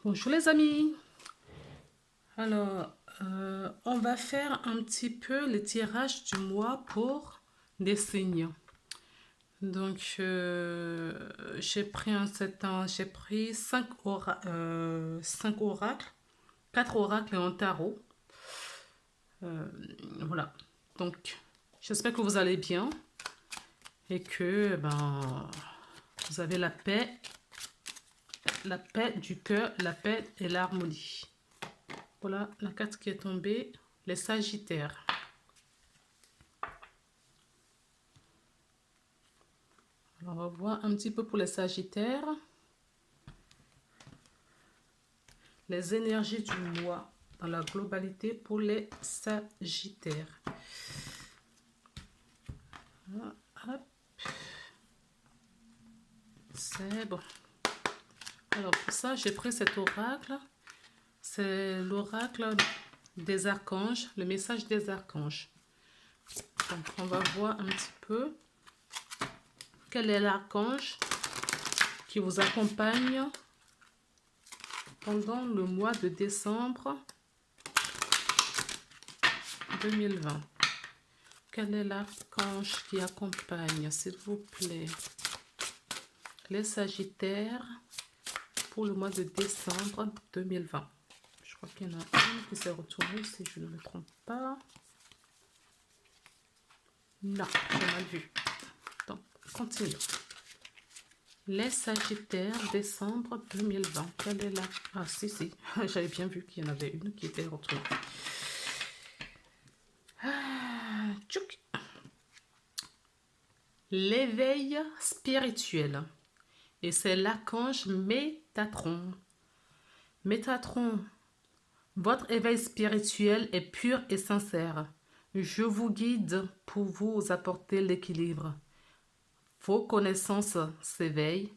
Bonjour les amis. Alors, on va faire un petit peu le tirage du mois pour des signes. Donc, j'ai pris j'ai pris 5 oracles, 4 oracles et un tarot. Voilà. Donc, j'espère que vous allez bien et que vous avez la paix du cœur, la paix et l'harmonie. Voilà la carte qui est tombée, les Sagittaires. Alors, on va voir un petit peu pour les Sagittaires. Les énergies du mois dans la globalité pour les Sagittaires. Hop. C'est bon. Alors pour ça, j'ai pris cet oracle. C'est l'oracle des archanges, le message des archanges. Donc on va voir un petit peu quel est l'archange qui vous accompagne pendant le mois de décembre 2020. Quel est l'archange qui accompagne, s'il vous plaît, les Sagittaires pour le mois de décembre 2020? Je crois qu'il y en a une qui s'est retournée, si je ne me trompe pas. Non, j'ai mal vu. Donc, continue. Les Sagittaires, décembre 2020. Quelle est la... Ah, si. J'avais bien vu qu'il y en avait une qui était retournée. Tchouk. L'éveil spirituel. Et c'est l'archange Métatron. Métatron, votre éveil spirituel est pur et sincère. Je vous guide pour vous apporter l'équilibre. Vos connaissances s'éveillent.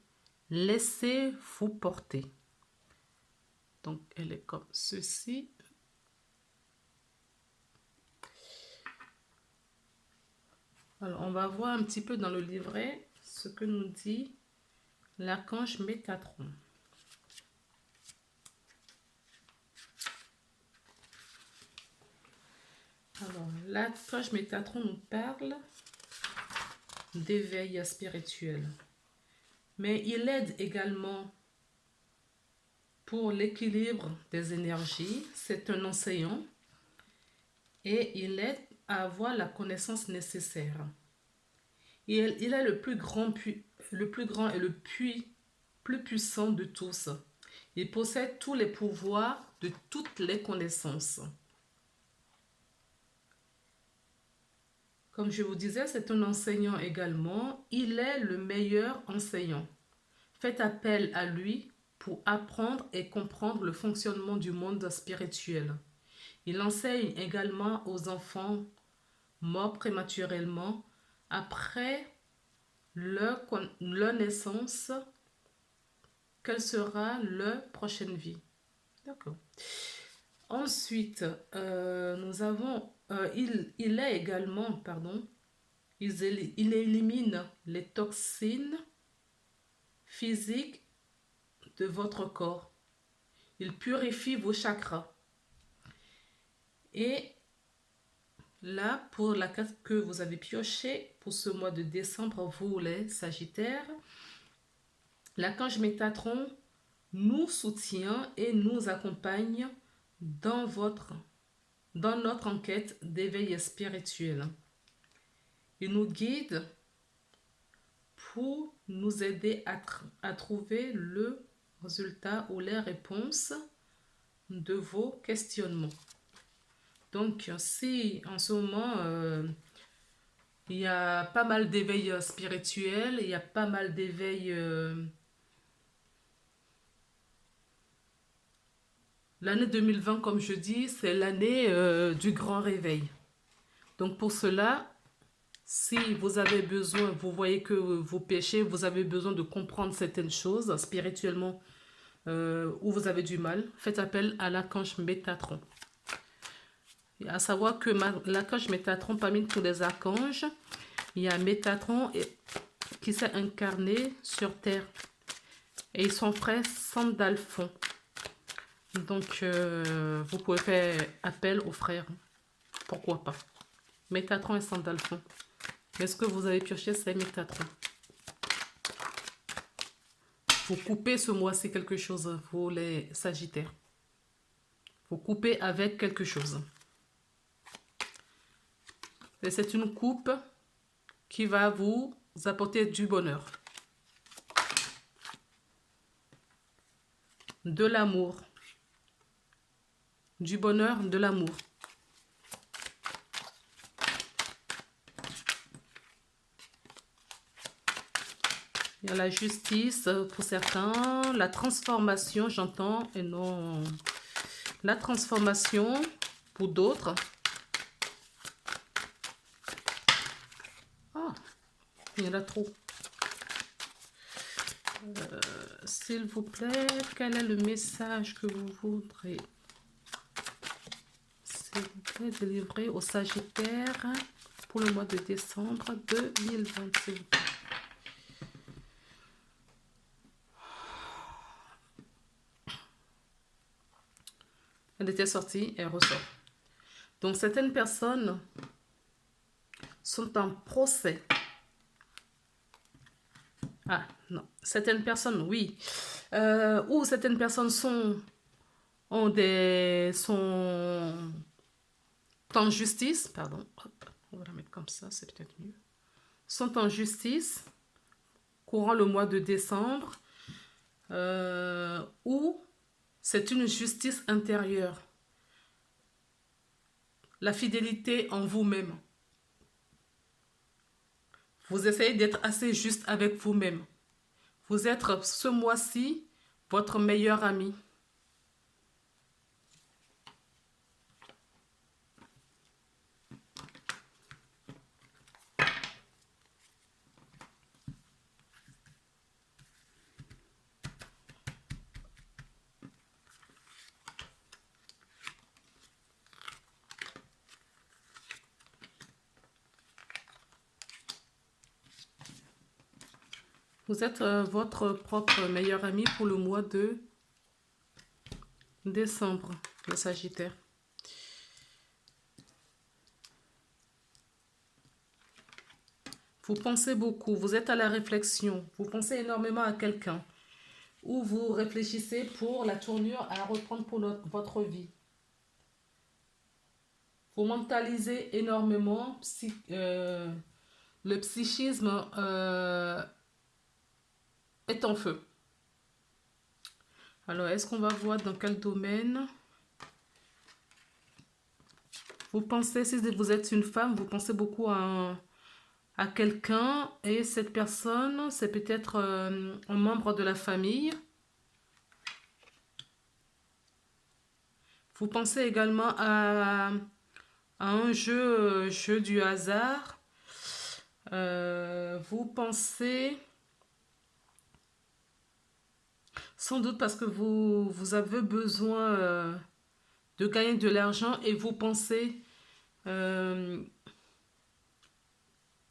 Laissez-vous porter. Donc, elle est comme ceci. Alors, on va voir un petit peu dans le livret ce que nous dit l'archange Métatron. Alors, l'archange Métatron nous parle d'éveil spirituel. Mais il aide également pour l'équilibre des énergies. C'est un enseignant et il aide à avoir la connaissance nécessaire. Il est le plus grand et le plus puissant de tous. Il possède tous les pouvoirs de toutes les connaissances. Comme je vous disais, c'est un enseignant également. Il est le meilleur enseignant. Faites appel à lui pour apprendre et comprendre le fonctionnement du monde spirituel. Il enseigne également aux enfants morts prématurément après leur naissance, quelle sera leur prochaine vie. D'accord. Ensuite, nous avons, il est également, il élimine les toxines physiques de votre corps. Il purifie vos chakras. Et là, pour la carte que vous avez piochée pour ce mois de décembre, vous les Sagittaires, l'archange Métatron nous soutient et nous accompagne dans notre enquête d'éveil spirituel. Il nous guide pour nous aider à trouver le résultat ou les réponses de vos questionnements. Donc, si en ce moment, il y a pas mal d'éveil spirituel, il y a pas mal d'éveil... L'année 2020, comme je dis, c'est l'année du grand réveil. Donc, pour cela, si vous avez besoin, vous voyez que vous péchez, vous avez besoin de comprendre certaines choses spirituellement où vous avez du mal, faites appel à l'archange Métatron. Et à savoir que l'archange Métatron, parmi tous les archanges, il y a Métatron qui s'est incarné sur Terre. Et son frère Sandalphon. Donc, vous pouvez faire appel aux frères. Pourquoi pas. Métatron et Sandalphon. Mais ce que vous avez pioché, c'est Métatron. Vous coupez ce mois-ci quelque chose, vous les Sagittaires. Vous coupez avec quelque chose. Et c'est une coupe qui va vous apporter du bonheur. De l'amour. Du bonheur, de l'amour. Il y a la justice pour certains, la transformation, j'entends, et non la transformation pour d'autres. Ah, il y en a trop. S'il vous plaît, quel est le message que vous voudrez, s'il vous plaît, délivrer aux Sagittaires pour le mois de décembre 2020, s'il vous plaît. Elle était sortie, elle ressort. Donc, certaines personnes sont en procès. Ah, non. Certaines personnes, oui. Ou certaines personnes sont en justice. Pardon. Hop, on va la mettre comme ça, c'est peut-être mieux. Sont en justice courant le mois de décembre. Ou c'est une justice intérieure. La fidélité en vous-même. Vous essayez d'être assez juste avec vous-même. Vous êtes ce mois-ci votre meilleur ami. Vous êtes votre propre meilleur ami pour le mois de décembre, le Sagittaire. Vous pensez beaucoup, vous êtes à la réflexion, vous pensez énormément à quelqu'un. Ou vous réfléchissez pour la tournure à reprendre pour votre vie. Vous mentalisez énormément. Le psychisme est en feu. Alors, est-ce qu'on va voir dans quel domaine? Vous pensez, si vous êtes une femme, vous pensez beaucoup à quelqu'un et cette personne, c'est peut-être un membre de la famille. Vous pensez également à un jeu du hasard. Vous pensez, sans doute parce que vous avez besoin de gagner de l'argent et vous pensez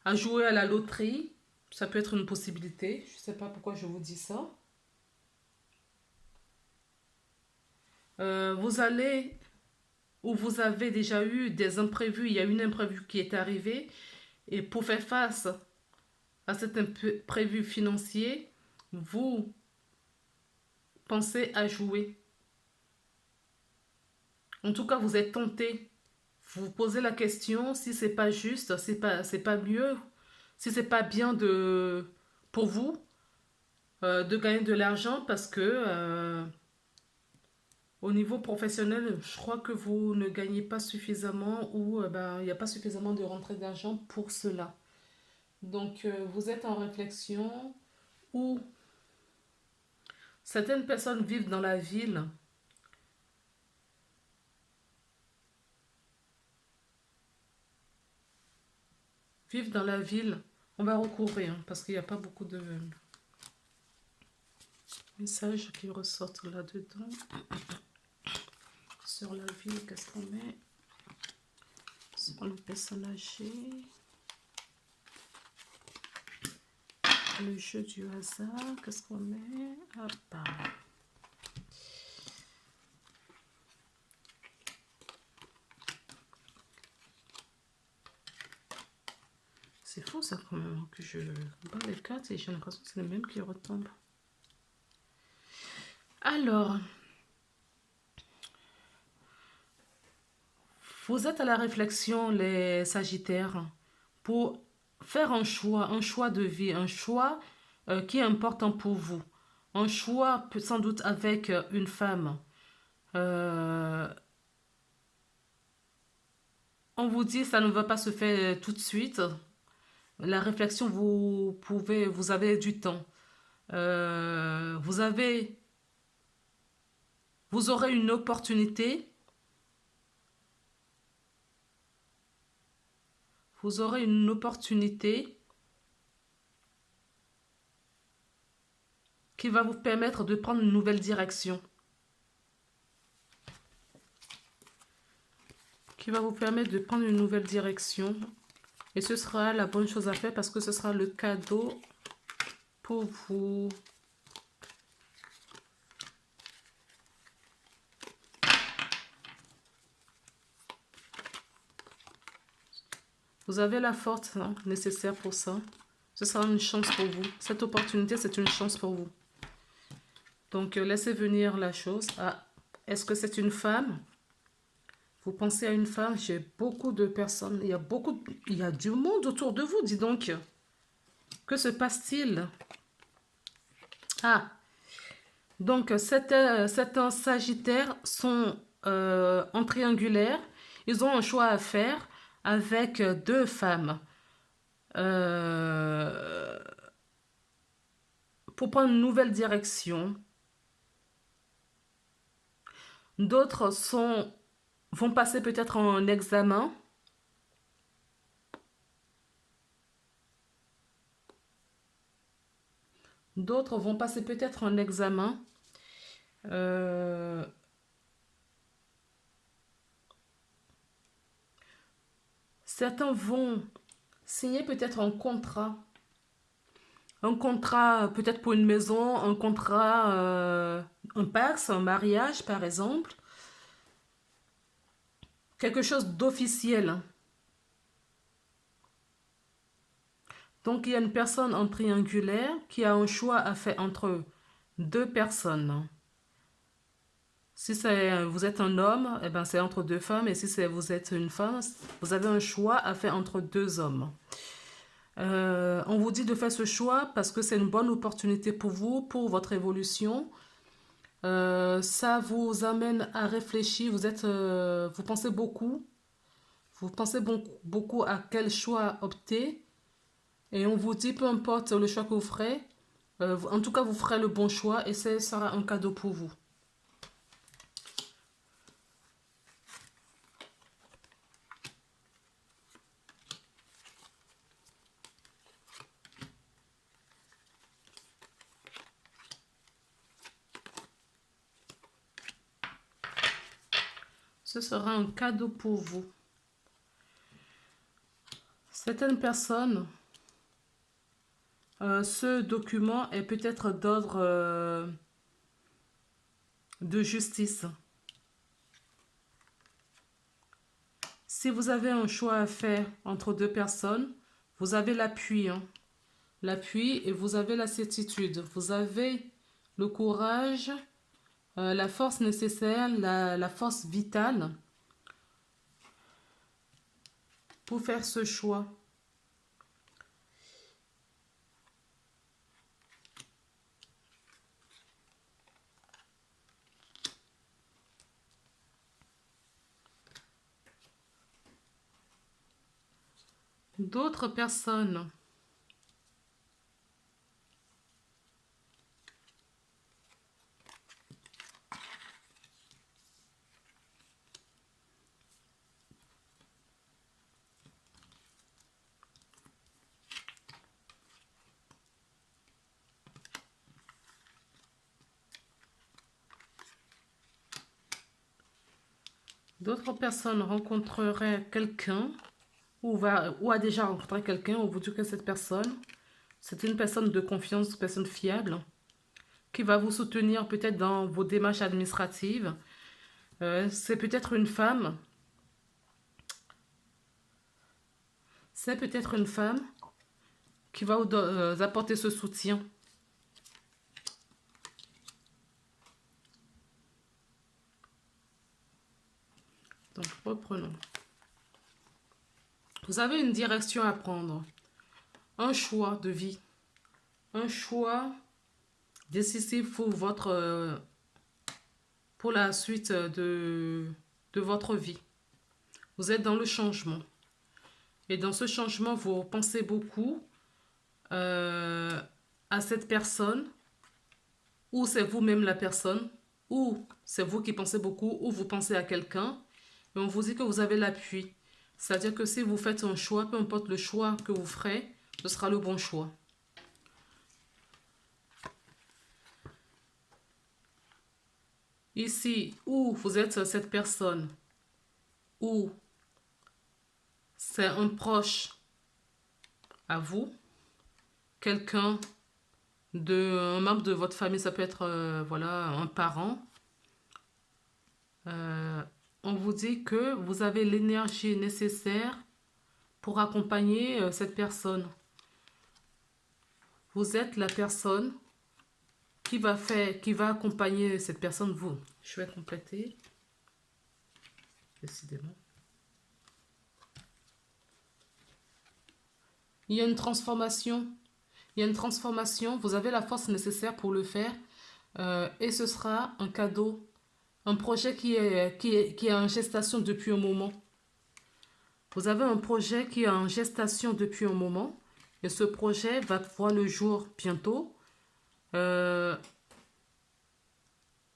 à jouer à la loterie. Ça peut être une possibilité. Je ne sais pas pourquoi je vous dis ça. Vous allez, ou vous avez déjà eu des imprévus. Il y a une imprévue qui est arrivée. Et pour faire face à cet imprévu financier, vous pensez à jouer. En tout cas, vous êtes tenté. Vous vous posez la question si c'est pas juste, c'est pas mieux, si c'est pas bien pour vous de gagner de l'argent parce que au niveau professionnel, je crois que vous ne gagnez pas suffisamment ou il n'y a pas suffisamment de rentrée d'argent pour cela. Donc, vous êtes en réflexion ou certaines personnes vivent dans la ville. Vivent dans la ville. On va recouvrir parce qu'il n'y a pas beaucoup de messages qui ressortent là-dedans. Sur la ville, qu'est-ce qu'on met? Sur le personne âgée. Le jeu du hasard, qu'est-ce qu'on met? Hop. C'est fou ça quand même, que je regarde les cartes et j'ai l'impression que c'est les mêmes qui retombent. Alors, vous êtes à la réflexion, les Sagittaires, pour faire un choix de vie, un choix qui est important pour vous. Un choix sans doute avec une femme. Euh, on vous dit ça ne va pas se faire tout de suite. La réflexion, vous avez du temps. Vous avez, vous aurez une opportunité. Vous aurez une opportunité qui va vous permettre de prendre une nouvelle direction. Qui va vous permettre de prendre une nouvelle direction. Et ce sera la bonne chose à faire parce que ce sera le cadeau pour vous. Vous avez la force nécessaire pour ça. Ce sera une chance pour vous. Cette opportunité, c'est une chance pour vous. Donc, laissez venir la chose. Ah, est-ce que c'est une femme? Vous pensez à une femme? J'ai beaucoup de personnes. Il y a du monde autour de vous, dis donc. Que se passe-t-il? Ah, donc certains Sagittaires sont en triangulaire. Ils ont un choix à faire avec deux femmes. Pour prendre une nouvelle direction. D'autres vont passer peut-être en examen. D'autres vont passer peut-être en examen. Certains vont signer peut-être un contrat. Un contrat peut-être pour une maison, un contrat, un Pacs, un mariage par exemple. Quelque chose d'officiel. Donc il y a une personne en triangulaire qui a un choix à faire entre deux personnes. Si vous êtes un homme, eh ben c'est entre deux femmes. Et si vous êtes une femme, vous avez un choix à faire entre deux hommes. On vous dit de faire ce choix parce que c'est une bonne opportunité pour vous, pour votre évolution. Ça vous amène à réfléchir. Vous pensez beaucoup. Vous pensez beaucoup à quel choix opter. Et on vous dit, peu importe le choix que vous ferez, en tout cas, vous ferez le bon choix et ce sera un cadeau pour vous. Ce sera un cadeau pour vous. Certaines personnes, ce document est peut-être d'ordre de justice. Si vous avez un choix à faire entre deux personnes, vous avez l'appui. L'appui et vous avez la certitude. Vous avez le courage, la force nécessaire, la force vitale pour faire ce choix. D'autres personnes rencontreraient quelqu'un ou a déjà rencontré quelqu'un, on vous dit que cette personne, c'est une personne de confiance, une personne fiable, qui va vous soutenir peut-être dans vos démarches administratives. C'est peut-être une femme. C'est peut-être une femme qui va vous apporter ce soutien. Donc, reprenons. Vous avez une direction à prendre, un choix de vie, un choix décisif pour la suite de votre vie. Vous êtes dans le changement. Et dans ce changement, vous pensez beaucoup à cette personne, ou c'est vous-même la personne, ou c'est vous qui pensez beaucoup, ou vous pensez à quelqu'un, et on vous dit que vous avez l'appui. C'est-à-dire que si vous faites un choix, peu importe le choix que vous ferez, ce sera le bon choix. Ici, où vous êtes cette personne, ou c'est un proche à vous, quelqu'un un membre de votre famille, ça peut être voilà, un parent. On vous dit que vous avez l'énergie nécessaire pour accompagner cette personne. Vous êtes la personne qui va accompagner cette personne, vous. Je vais compléter. Décidément. Il y a une transformation. Il y a une transformation. Vous avez la force nécessaire pour le faire. Et ce sera un cadeau. Un projet qui est en gestation depuis un moment. Vous avez un projet qui est en gestation depuis un moment. Et ce projet va voir le jour bientôt.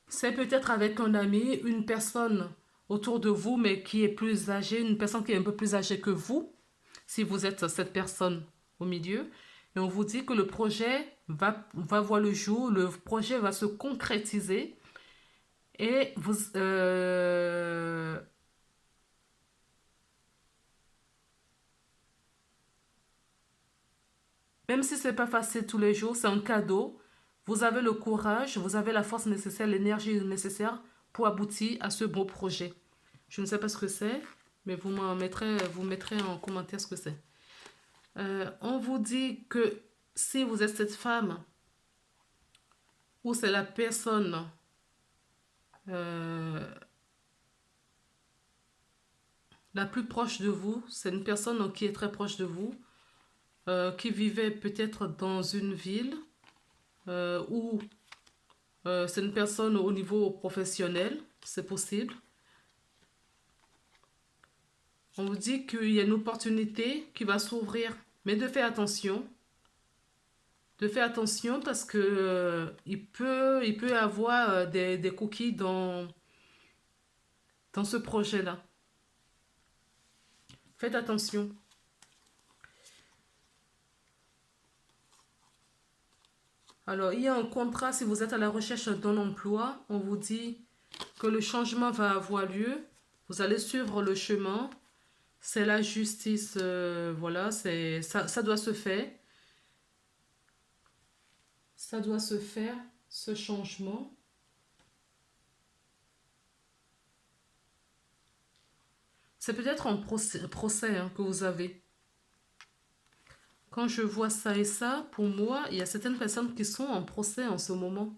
C'est peut-être avec un ami, une personne autour de vous, mais qui est plus âgée, une personne qui est un peu plus âgée que vous, si vous êtes cette personne au milieu. Et on vous dit que le projet va voir le jour, le projet va se concrétiser. Et vous... même si ce n'est pas facile tous les jours, c'est un cadeau. Vous avez le courage, vous avez la force nécessaire, l'énergie nécessaire pour aboutir à ce beau projet. Je ne sais pas ce que c'est, mais vous mettrez en commentaire ce que c'est. On vous dit que si vous êtes cette femme, ou c'est la personne la plus proche de vous, c'est une personne qui est très proche de vous, qui vivait peut-être dans une ville, ou c'est une personne au niveau professionnel, c'est possible. On vous dit qu'il y a une opportunité qui va s'ouvrir, mais de faire attention. De faire attention parce que il peut y avoir des cookies dans ce projet-là. Faites attention. Alors, il y a un contrat, si vous êtes à la recherche d'un emploi, on vous dit que le changement va avoir lieu. Vous allez suivre le chemin. C'est la justice, voilà, ça doit se faire. Ça doit se faire, ce changement. C'est peut-être un procès que vous avez. Quand je vois ça et ça, pour moi, il y a certaines personnes qui sont en procès en ce moment.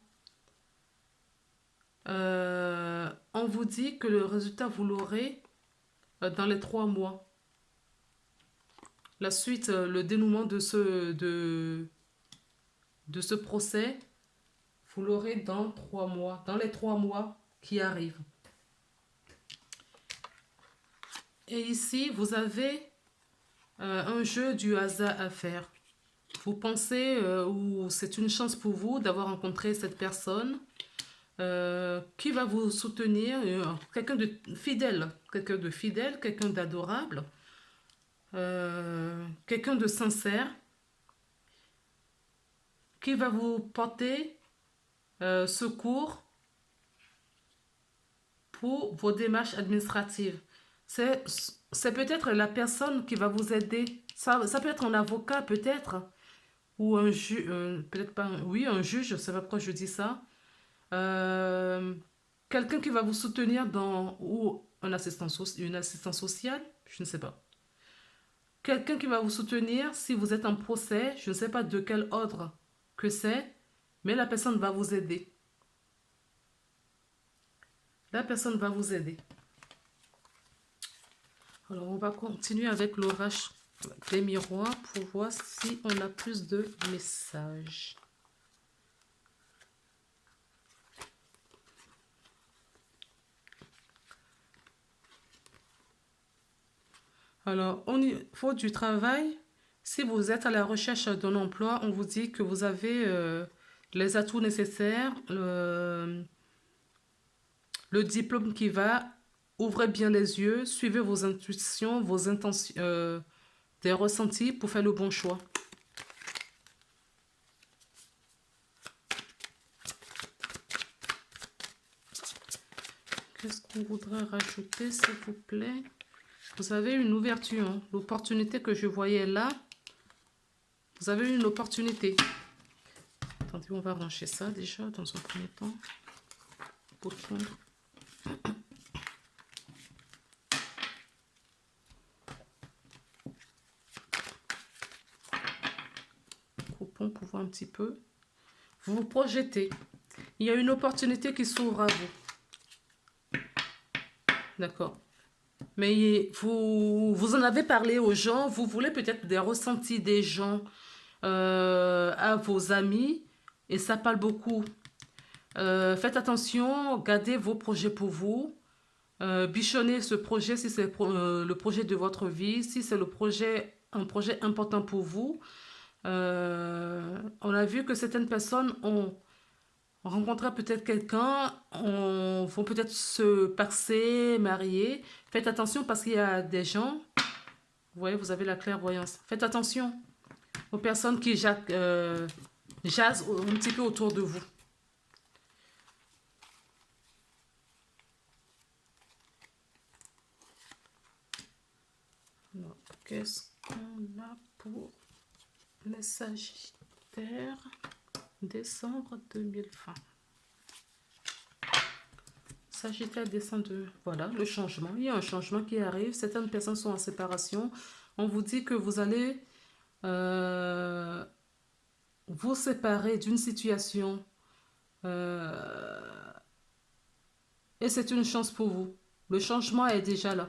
On vous dit que le résultat, vous l'aurez dans les 3 mois. La suite, le dénouement de ce procès, vous l'aurez dans 3 mois, dans les 3 mois qui arrivent. Et ici, vous avez un jeu du hasard à faire. Vous pensez ou c'est une chance pour vous d'avoir rencontré cette personne qui va vous soutenir, quelqu'un de fidèle, quelqu'un d'adorable, quelqu'un de sincère, qui va vous porter secours pour vos démarches administratives. C'est peut-être la personne qui va vous aider. Ça peut être un avocat, peut-être, ou un juge, peut-être pas, oui, un juge, je ne sais pas pourquoi je dis ça. Quelqu'un qui va vous soutenir ou une assistance sociale, je ne sais pas. Quelqu'un qui va vous soutenir si vous êtes en procès, je ne sais pas de quel ordre que c'est, mais la personne va vous aider. La personne va vous aider. Alors, on va continuer avec l'orage des miroirs pour voir si on a plus de messages. Alors, au niveau du travail, si vous êtes à la recherche d'un emploi, on vous dit que vous avez les atouts nécessaires, le diplôme qui va, ouvrez bien les yeux, suivez vos intuitions, vos intentions, des ressentis pour faire le bon choix. Qu'est-ce qu'on voudrait rajouter, s'il vous plaît? Vous avez une ouverture, hein. L'opportunité que je voyais là, vous avez une opportunité. Attendez, on va ranger ça déjà dans un premier temps. Bouton. Coupons pour voir un petit peu. Vous vous projetez. Il y a une opportunité qui s'ouvre à vous. D'accord. Mais vous en avez parlé aux gens, vous voulez peut-être des ressentis des gens à vos amis, et ça parle beaucoup. Faites attention, gardez vos projets pour vous. Bichonnez ce projet si c'est le projet de votre vie, si c'est un projet important pour vous. On a vu que certaines personnes ont rencontré peut-être quelqu'un, vont peut-être se passer, marier. Faites attention parce qu'il y a des gens, vous voyez, vous avez la clairvoyance. Faites attention aux personnes qui jasent un petit peu autour de vous. Qu'est-ce qu'on a pour les Sagittaires décembre 2020? Sagittaire décembre, voilà, le changement. Il y a un changement qui arrive. Certaines personnes sont en séparation. On vous dit que vous allez vous séparer d'une situation et c'est une chance pour vous. Le changement est déjà là.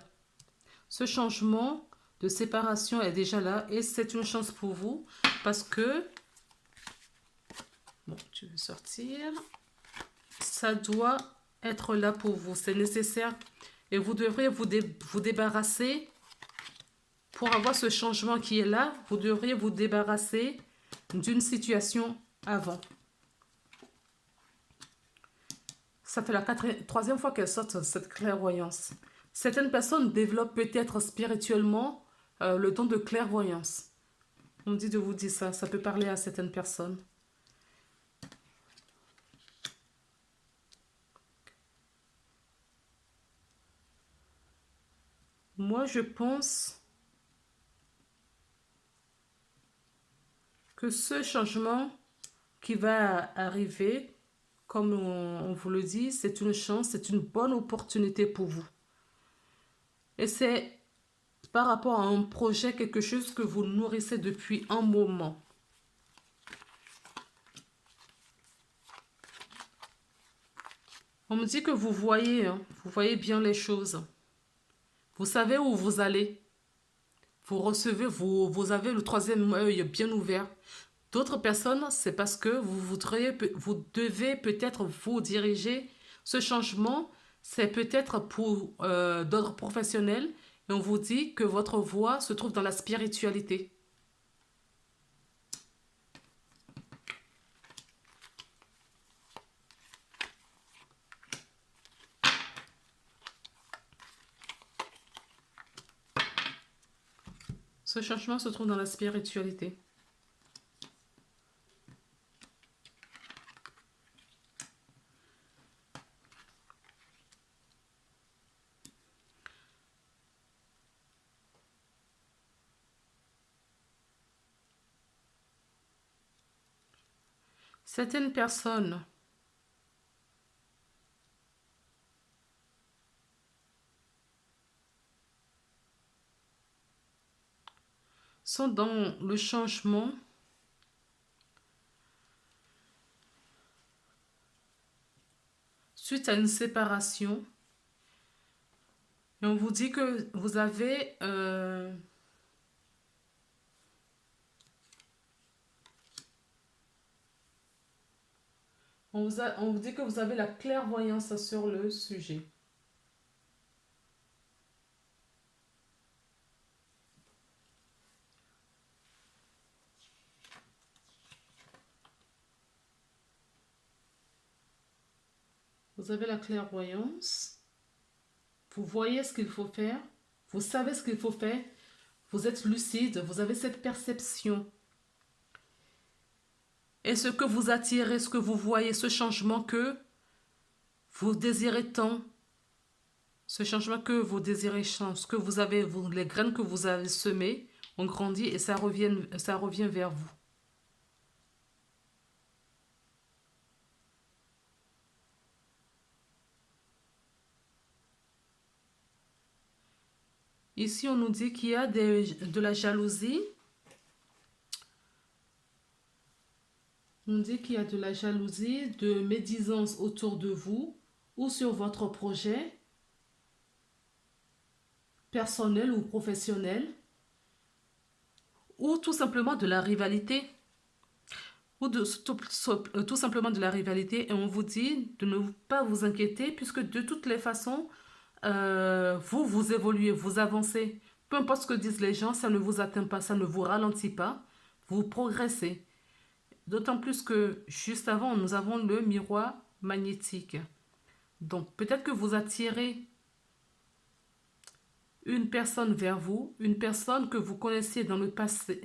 Ce changement de séparation est déjà là et c'est une chance pour vous parce que, bon, tu veux sortir, ça doit être là pour vous, c'est nécessaire et vous devrez vous débarrasser, pour avoir ce changement qui est là, vous devriez vous débarrasser d'une situation avant. Ça fait la troisième fois qu'elle sort cette clairvoyance. Certaines personnes développent peut-être spirituellement le don de clairvoyance. On me dit de vous dire ça, ça peut parler à certaines personnes. Moi, je pense que ce changement qui va arriver, comme on vous le dit, c'est une chance, c'est une bonne opportunité pour vous. Et c'est par rapport à un projet, quelque chose que vous nourrissez depuis un moment. On me dit que vous voyez bien les choses. Vous savez où vous allez. Vous recevez, vous avez le troisième œil bien ouvert. D'autres personnes, c'est parce que vous devez peut-être vous diriger. Ce changement, c'est peut-être pour d'autres professionnels. Et on vous dit que votre voie se trouve dans la spiritualité. Ce changement se trouve dans la spiritualité. Certaines personnes sont dans le changement suite à une séparation. Et on vous dit que vous avez... on vous dit que vous avez la clairvoyance sur le sujet. Vous avez la clairvoyance. Vous voyez ce qu'il faut faire. Vous savez ce qu'il faut faire. Vous êtes lucide. Vous avez cette perception. Et ce que vous attirez, ce que vous voyez, ce changement que vous désirez tant, ce changement que vous désirez, ce que vous avez, les graines que vous avez semées ont grandi et ça revient vers vous. Ici, on nous dit qu'il y a de la jalousie. On dit qu'il y a de la jalousie, de médisance autour de vous ou sur votre projet personnel ou professionnel, ou tout simplement de la rivalité, ou tout simplement de la rivalité. Et on vous dit de ne pas vous inquiéter puisque de toutes les façons, vous évoluez, vous avancez. Peu importe ce que disent les gens, ça ne vous atteint pas, ça ne vous ralentit pas, vous progressez. D'autant plus que juste avant, nous avons le miroir magnétique. Donc peut-être que vous attirez une personne vers vous, une personne que vous connaissiez dans le passé,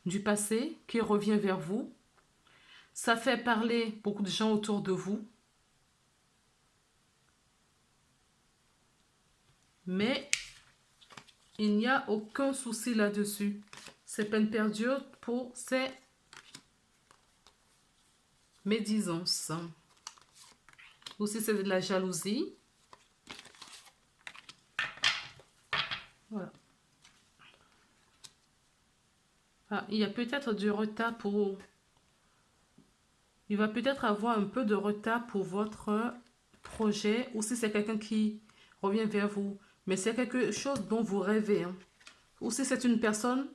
du passé, qui revient vers vous. Ça fait parler beaucoup de gens autour de vous. Mais il n'y a aucun souci là-dessus. C'est peine perdue pour ces médisances. Aussi, c'est de la jalousie. Voilà. Ah, il y a peut-être du retard pour... Il va peut-être avoir un peu de retard pour votre projet. Ou si c'est quelqu'un qui revient vers vous. Mais c'est quelque chose dont vous rêvez. Hein. Ou si c'est une personne...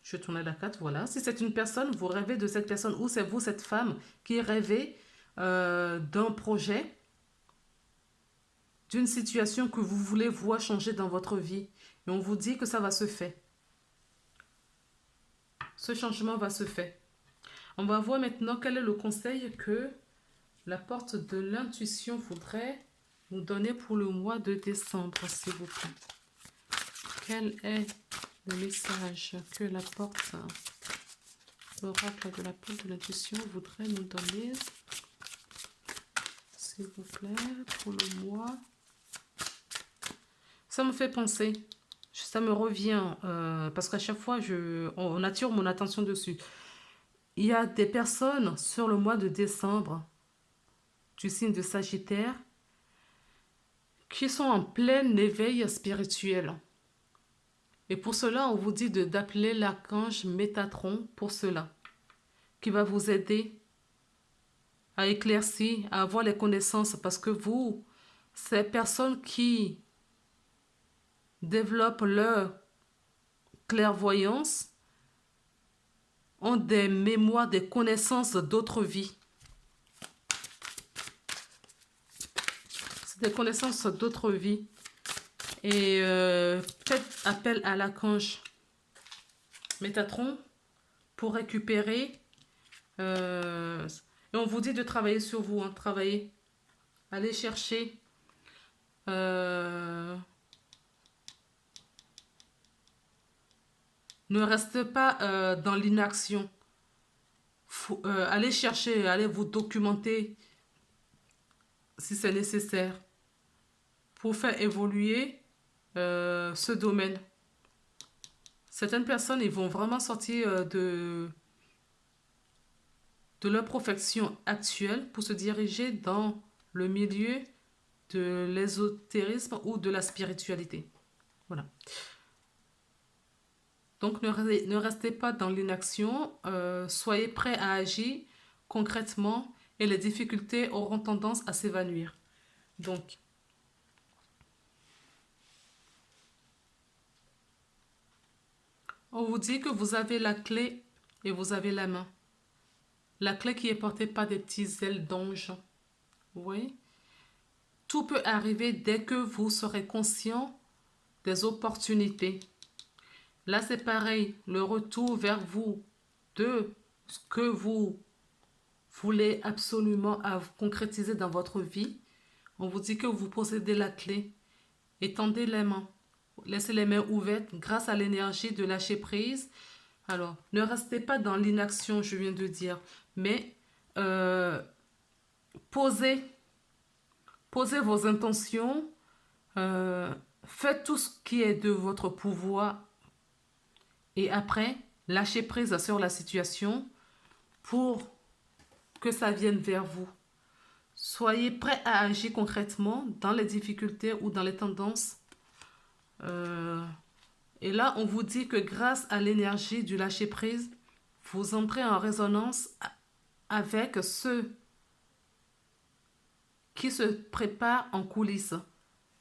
Je tourne la carte, voilà. Si c'est une personne, vous rêvez de cette personne. Ou c'est vous, cette femme, qui rêvez d'un projet, d'une situation que vous voulez voir changer dans votre vie. Et on vous dit que ça va se faire. Ce changement va se faire. On va voir maintenant quel est le conseil que la porte de l'intuition voudrait nous donner pour le mois de décembre, s'il vous plaît. Quel est le message que la porte, l'oracle de la porte de l'intuition voudrait nous donner, s'il vous plaît, pour le mois? Ça me fait penser, ça me revient, parce qu'à chaque fois, on attire mon attention dessus. Il y a des personnes sur le mois de décembre, du signe de Sagittaire, qui sont en plein éveil spirituel. Et pour cela, on vous dit d'appeler l'archange Métatron pour cela, qui va vous aider à éclaircir, à avoir les connaissances, parce que vous, ces personnes qui développent leur clairvoyance ont des mémoires, des connaissances d'autres vies. C'est des connaissances d'autres vies. Et faites appel à l'archange Métatron pour récupérer. Et on vous dit de travailler sur vous, hein, travailler. Allez chercher. Ne restez pas dans l'inaction. Allez chercher, allez vous documenter si c'est nécessaire pour faire évoluer ce domaine. Certaines personnes, ils vont vraiment sortir de leur profession actuelle pour se diriger dans le milieu de l'ésotérisme ou de la spiritualité. Voilà. Donc, ne restez pas dans l'inaction, soyez prêts à agir concrètement et les difficultés auront tendance à s'évanouir. Donc, on vous dit que vous avez la clé et vous avez la main. La clé qui est portée par des petites ailes d'ange. Oui. Tout peut arriver dès que vous serez conscient des opportunités. Là, c'est pareil. Le retour vers vous de ce que vous voulez absolument concrétiser dans votre vie. On vous dit que vous possédez la clé. Étendez les mains. Laissez les mains ouvertes grâce à l'énergie de lâcher prise. Alors, ne restez pas dans l'inaction, je viens de dire, mais posez, posez vos intentions, faites tout ce qui est de votre pouvoir et après, lâchez prise sur la situation pour que ça vienne vers vous. Soyez prêts à agir concrètement dans les difficultés ou dans les tendances. Et là, on vous dit que grâce à l'énergie du lâcher-prise, vous entrez en résonance avec ceux qui se préparent en coulisses,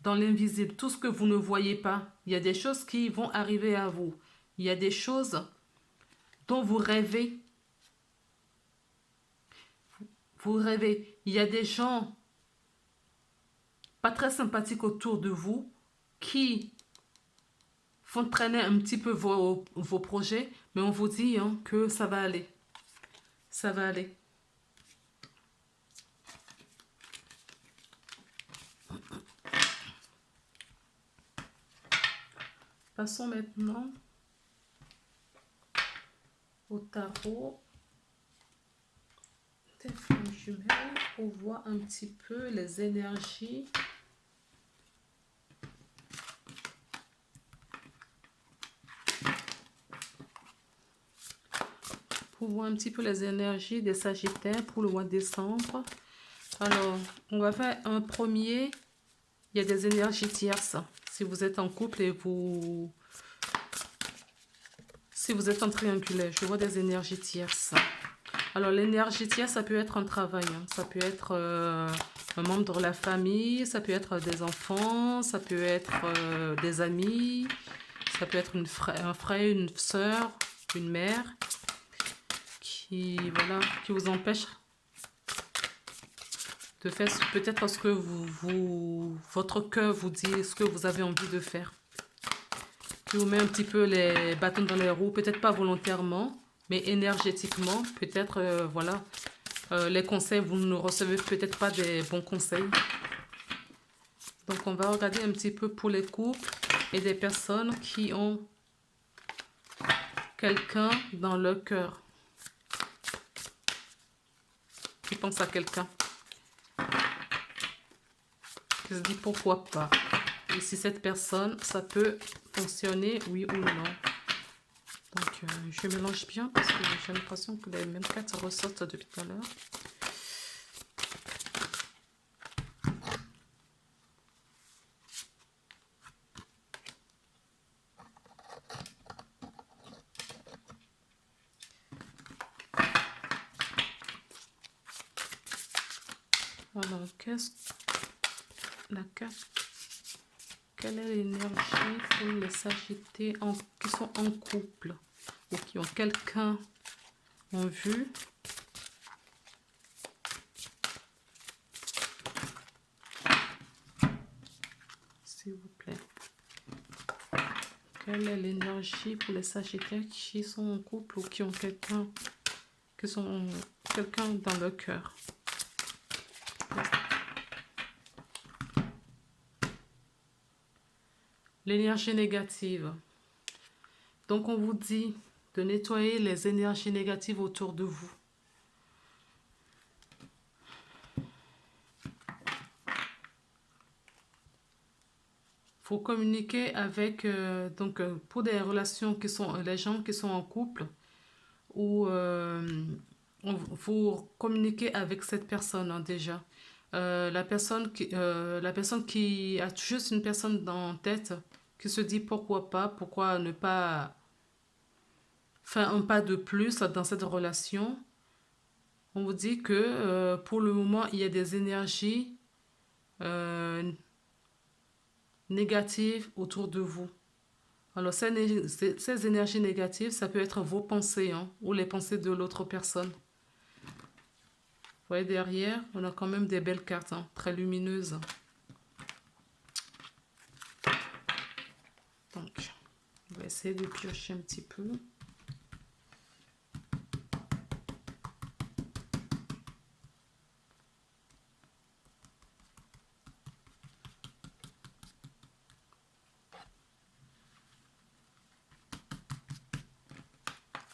dans l'invisible, tout ce que vous ne voyez pas. Il y a des choses qui vont arriver à vous. Il y a des choses dont vous rêvez. Vous rêvez. Il y a des gens pas très sympathiques autour de vous qui font traîner un petit peu vos projets, mais on vous dit que ça va aller. Ça va aller. Passons maintenant au tarot des flammes jumelles pour voir un petit peu les énergies. Pour voir un petit peu les énergies des Sagittaires pour le mois de décembre. Alors, on va faire un premier. Il y a des énergies tierces. Si vous êtes en couple et si vous êtes en triangulaire, je vois des énergies tierces. Alors, l'énergie tierce, ça peut être un travail. Ça peut être un membre de la famille. Ça peut être des enfants. Ça peut être des amis. Ça peut être un frère, une soeur, une mère qui vous empêche de faire peut-être ce que votre cœur vous dit, ce que vous avez envie de faire. Qui vous met un petit peu les bâtons dans les roues, peut-être pas volontairement, mais énergétiquement, peut-être, les conseils, vous ne recevez peut-être pas des bons conseils. Donc, on va regarder un petit peu pour les couples et des personnes qui ont quelqu'un dans leur cœur. Qui pense à quelqu'un. Je dis pourquoi pas. Et si cette personne, ça peut fonctionner, oui ou non. Donc, je mélange bien parce que j'ai l'impression que les mêmes cartes ressortent depuis tout à l'heure. Alors, la carte? Quelle est l'énergie pour les Sagittaires qui sont en couple ou qui ont quelqu'un en vue? S'il vous plaît. Quelle est l'énergie pour les Sagittaires qui sont en couple ou qui ont quelqu'un dans leur cœur? L'énergie négative. Donc, on vous dit de nettoyer les énergies négatives autour de vous. Il faut communiquer avec, pour des relations qui sont, les gens qui sont en couple, ou faut communiquer avec cette personne déjà. La personne qui a juste une personne dans la tête, qui se dit pourquoi pas, pourquoi ne pas fait un pas de plus dans cette relation. On vous dit que pour le moment, il y a des énergies euh, négatives autour de vous. Alors, ces énergies négatives, ça peut être vos pensées hein, ou les pensées de l'autre personne. Vous voyez derrière, on a quand même des belles cartes, hein, très lumineuses. Donc, on va essayer de piocher un petit peu.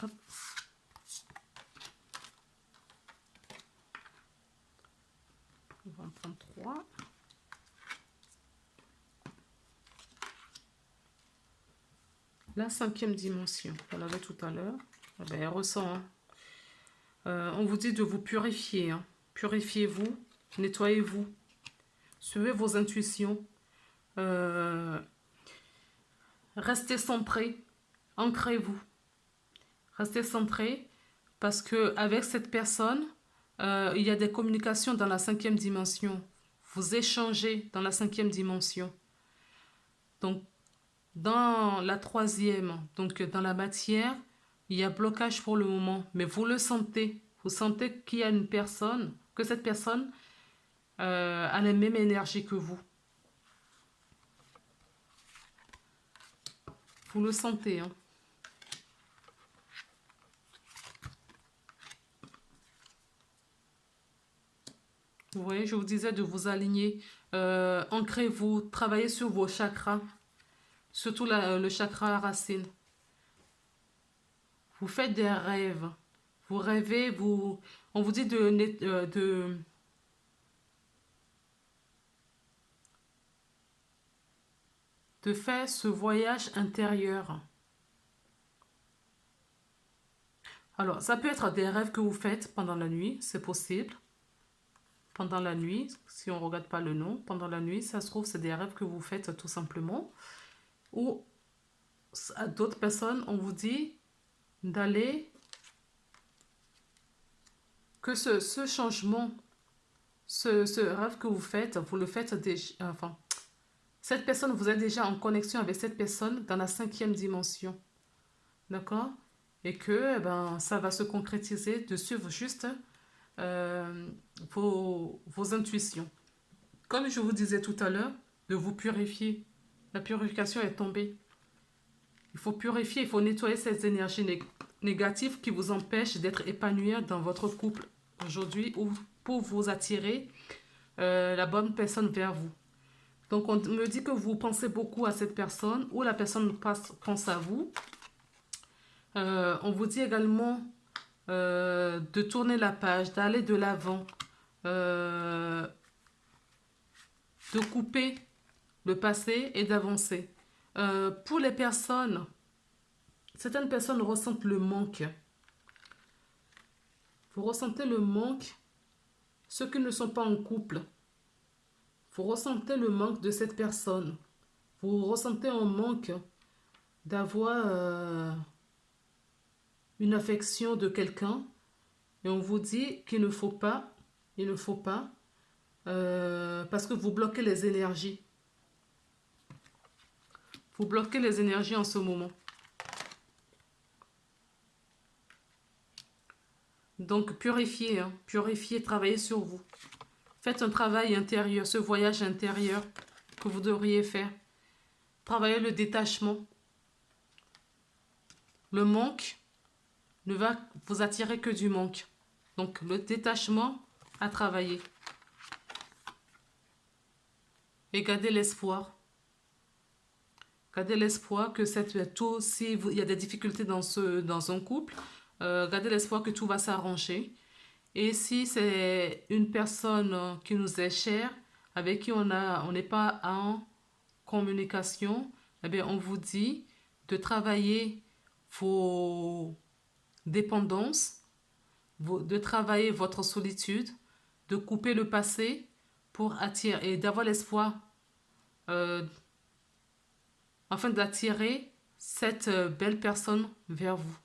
Hop. On va en prendre 3. La 5e dimension, on l'avait tout à l'heure. Ah ben, elle ressent. Hein. On vous dit de vous purifier. Hein. Purifiez-vous, nettoyez-vous. Suivez vos intuitions. Restez centré. Ancrez-vous. Restez centré parce que avec cette personne, il y a des communications dans la 5e dimension. Vous échangez dans la 5e dimension. Donc, dans la 3e, donc dans la matière, il y a blocage pour le moment, mais vous le sentez. Vous sentez qu'il y a une personne, que cette personne a la même énergie que vous. Vous le sentez, hein. Vous voyez, je vous disais de vous aligner. Ancrez-vous, travaillez sur vos chakras, surtout le chakra racine. Vous faites des rêves. Vous rêvez, on vous dit de faire ce voyage intérieur. Alors, ça peut être des rêves que vous faites pendant la nuit, c'est possible. Pendant la nuit, si on ne regarde pas le nom, pendant la nuit, ça se trouve, c'est des rêves que vous faites tout simplement. Ou à d'autres personnes, on vous dit d'aller, que ce changement, ce rêve que vous faites, vous le faites déjà, enfin, cette personne, vous êtes déjà en connexion avec cette personne dans la 5e dimension. D'accord? Et que ça va se concrétiser de suivre juste vos intuitions. Comme je vous disais tout à l'heure, de vous purifier. La purification est tombée. Il faut purifier, il faut nettoyer ces énergies négatives qui vous empêchent d'être épanoui dans votre couple aujourd'hui ou pour vous attirer la bonne personne vers vous. Donc, on me dit que vous pensez beaucoup à cette personne ou la personne pense à vous. On vous dit également de tourner la page, d'aller de l'avant, de couper le passé et d'avancer. Pour les personnes, certaines personnes ressentent le manque. Vous ressentez le manque, ceux qui ne sont pas en couple. Vous ressentez le manque de cette personne. Vous ressentez un manque d'avoir une affection de quelqu'un. Et on vous dit qu'il ne faut pas, parce que vous bloquez les énergies. Vous bloquez les énergies en ce moment. Donc, purifiez, hein, purifiez, travaillez sur vous. Faites un travail intérieur, ce voyage intérieur que vous devriez faire. Travaillez le détachement. Le manque ne va vous attirer que du manque. Donc, le détachement à travailler. Et gardez l'espoir. Gardez l'espoir que s'il y a des difficultés dans un couple, gardez l'espoir que tout va s'arranger. Et si c'est une personne qui nous est chère, avec qui on n'est pas en communication, eh bien, on vous dit de travailler vos dépendances, de travailler votre solitude, de couper le passé pour attirer et d'avoir l'espoir afin d'attirer cette belle personne vers vous.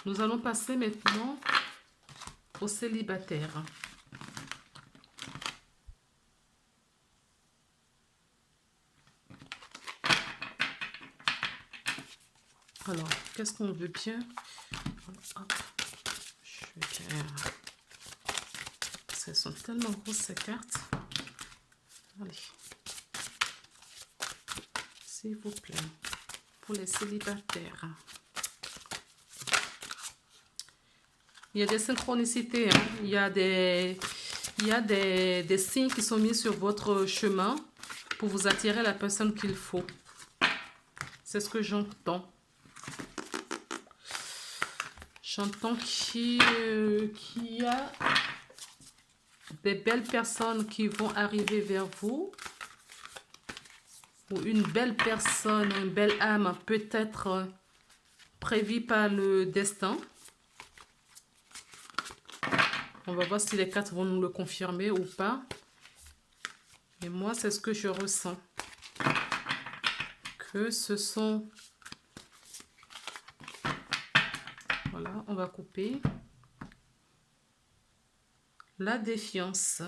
Nous allons passer maintenant aux célibataires. Alors, qu'est-ce qu'on veut bien? Hop, je vais bien... Elles sont tellement grosses ces cartes. Allez. S'il vous plaît. Pour les célibataires. Il y a des synchronicités. Hein. Il y a des signes qui sont mis sur votre chemin pour vous attirer la personne qu'il faut. C'est ce que j'entends. J'entends qu'il y a des belles personnes qui vont arriver vers vous. Ou une belle personne, une belle âme peut-être prévue par le destin. On va voir si les cartes vont nous le confirmer ou pas. Et moi, c'est ce que je ressens. Que ce sont... Voilà, on va couper. La défiance.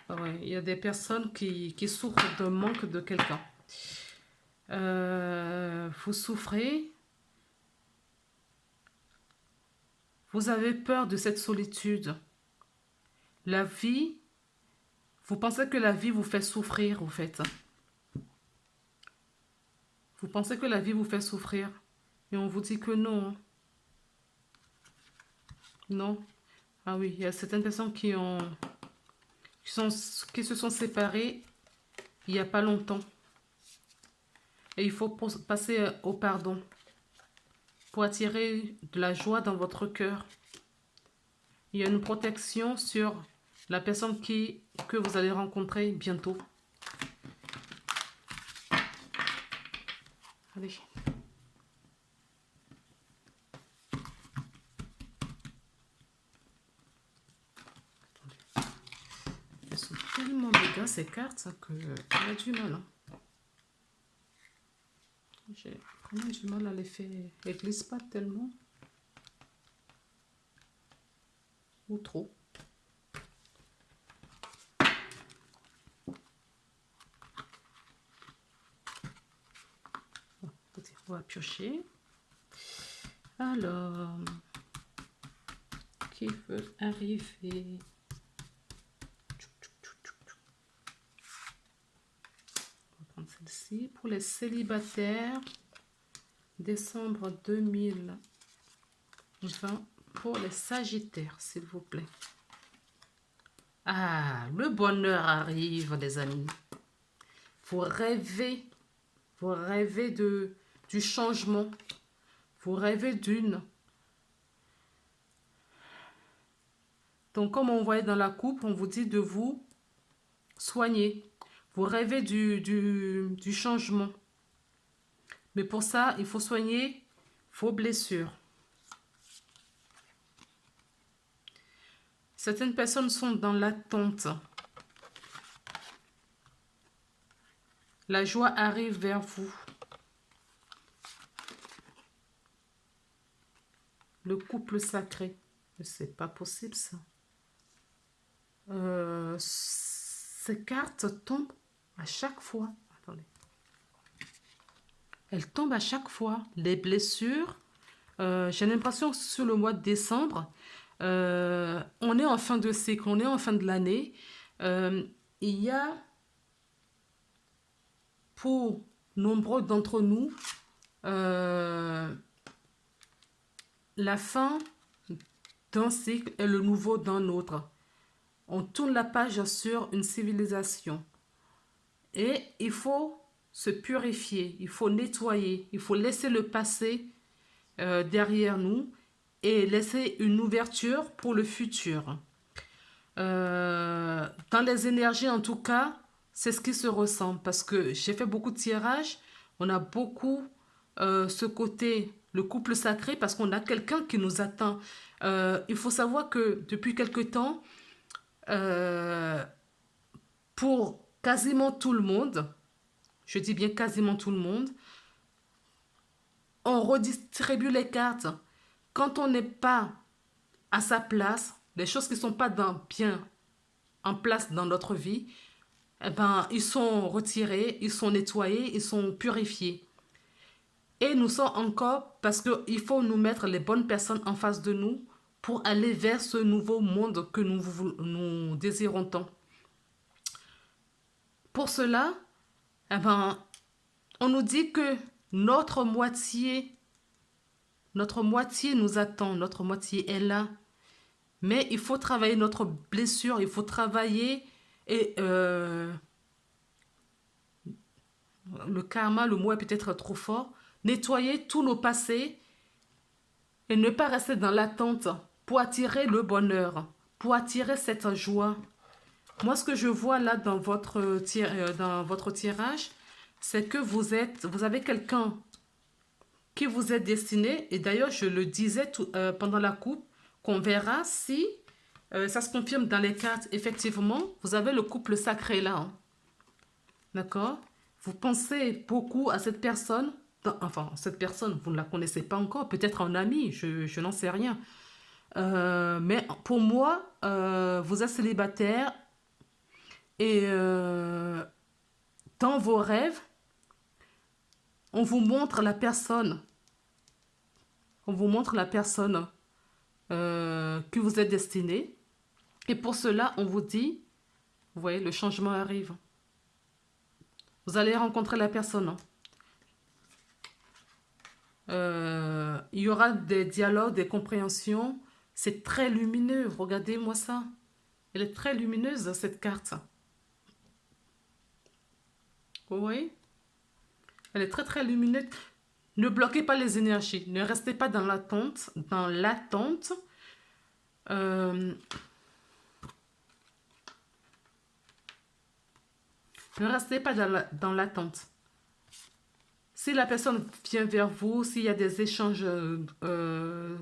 Ouais, il y a des personnes qui souffrent d'un manque de quelqu'un. Vous souffrez. Vous avez peur de cette solitude. La vie, vous pensez que la vie vous fait souffrir, en fait. Vous pensez que la vie vous fait souffrir. Et on vous dit que non. Non. Ah oui, il y a certaines personnes qui se sont séparées il n'y a pas longtemps. Et il faut passer au pardon pour attirer de la joie dans votre cœur. Il y a une protection sur la personne que vous allez rencontrer bientôt. Allez. Elles sont tellement méga ces cartes qu'on a du mal. Hein. J'ai vraiment du mal à les faire. Elles glissent pas tellement. Ou trop. On va piocher. Alors, qui veut arriver? On va prendre celle-ci. Pour les célibataires, décembre 2020. Pour les sagittaires, s'il vous plaît. Ah, le bonheur arrive, les amis. Vous rêvez du changement. Vous rêvez d'une. Donc, comme on voyait dans la coupe, on vous dit de vous soigner. Vous rêvez du changement. Mais pour ça, il faut soigner vos blessures. Certaines personnes sont dans l'attente. La joie arrive vers vous. Le couple sacré. C'est pas possible, ça. Ces cartes tombent à chaque fois. Attendez. Elles tombent à chaque fois. Les blessures. J'ai l'impression que sur le mois de décembre, on est en fin de cycle, on est en fin de l'année. Il y a, pour nombreux d'entre nous, la fin d'un cycle et le nouveau d'un autre. On tourne la page sur une civilisation. Et il faut se purifier, il faut nettoyer, il faut laisser le passé derrière nous et laisser une ouverture pour le futur. Dans les énergies, en tout cas, c'est ce qui se ressent parce que j'ai fait beaucoup de tirages. On a beaucoup ce côté, le couple sacré, parce qu'on a quelqu'un qui nous attend. Il faut savoir que depuis quelque temps, pour quasiment tout le monde, je dis bien quasiment tout le monde, on redistribue les cartes. Quand on n'est pas à sa place, les choses qui ne sont pas bien en place dans notre vie, eh ben, ils sont retirés, ils sont nettoyés, ils sont purifiés. Et nous sommes encore, parce qu'il faut nous mettre les bonnes personnes en face de nous pour aller vers ce nouveau monde que nous désirons tant. Pour cela, eh ben, on nous dit que notre moitié nous attend, notre moitié est là. Mais il faut travailler notre blessure, il faut travailler et le karma, le mot est peut-être trop fort, nettoyer tous nos passés et ne pas rester dans l'attente pour attirer le bonheur, pour attirer cette joie. Moi, ce que je vois là dans votre tirage, c'est que vous avez quelqu'un qui vous est destiné, et d'ailleurs, je le disais pendant la coupe, qu'on verra si ça se confirme dans les cartes. Effectivement, vous avez le couple sacré là. Hein. D'accord? Vous pensez beaucoup à cette personne. Enfin, cette personne, vous ne la connaissez pas encore. Peut-être un ami, je n'en sais rien. Mais pour moi, vous êtes célibataire et dans vos rêves, on vous montre la personne. On vous montre la personne que vous êtes destiné. Et pour cela, on vous dit, vous voyez, le changement arrive. Vous allez rencontrer la personne. Il y aura des dialogues, des compréhensions. C'est très lumineux. Regardez-moi ça. Elle est très lumineuse, cette carte. Vous voyez? Elle est très, très lumineuse. Ne bloquez pas les énergies. Ne restez pas dans l'attente. Dans l'attente. Ne restez pas dans l'attente. Si la personne vient vers vous, s'il y a des échanges de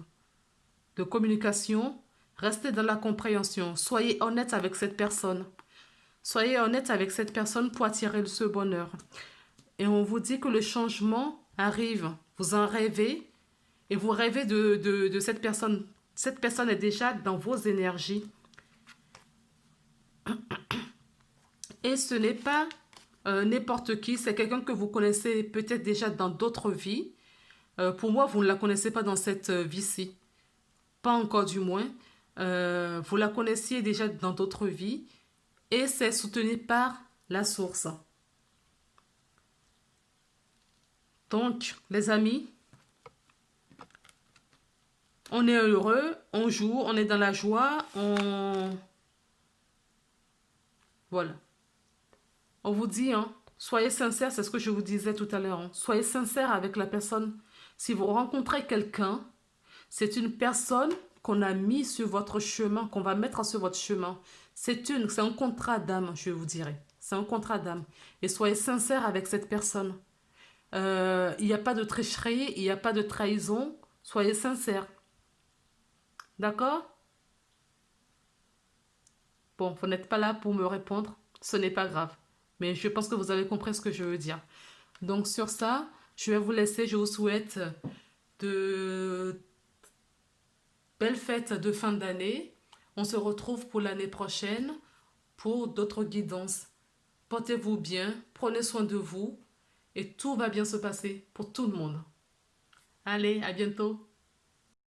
communication, restez dans la compréhension. Soyez honnête avec cette personne. Soyez honnête avec cette personne pour attirer ce bonheur. Et on vous dit que le changement arrive. Vous en rêvez et vous rêvez de cette personne. Cette personne est déjà dans vos énergies. Et ce n'est pas n'importe qui, c'est quelqu'un que vous connaissez peut-être déjà dans d'autres vies. Pour moi, vous ne la connaissez pas dans cette vie-ci. Pas encore du moins. Vous la connaissiez déjà dans d'autres vies. Et c'est soutenu par la source. Donc, les amis, on est heureux, on joue, on est dans la joie, Voilà. On vous dit, hein, soyez sincère, c'est ce que je vous disais tout à l'heure. Hein, soyez sincère avec la personne. Si vous rencontrez quelqu'un, c'est une personne qu'on a mis sur votre chemin, qu'on va mettre sur votre chemin. C'est un contrat d'âme, je vous dirais. C'est un contrat d'âme. Et soyez sincère avec cette personne. Il n'y a pas de tricherie, il n'y a pas de trahison. Soyez sincère. D'accord? Bon, vous n'êtes pas là pour me répondre. Ce n'est pas grave. Mais je pense que vous avez compris ce que je veux dire. Donc sur ça, je vais vous laisser. Je vous souhaite de belles fêtes de fin d'année. On se retrouve pour l'année prochaine pour d'autres guidances. Portez-vous bien, prenez soin de vous et tout va bien se passer pour tout le monde. Allez, à bientôt.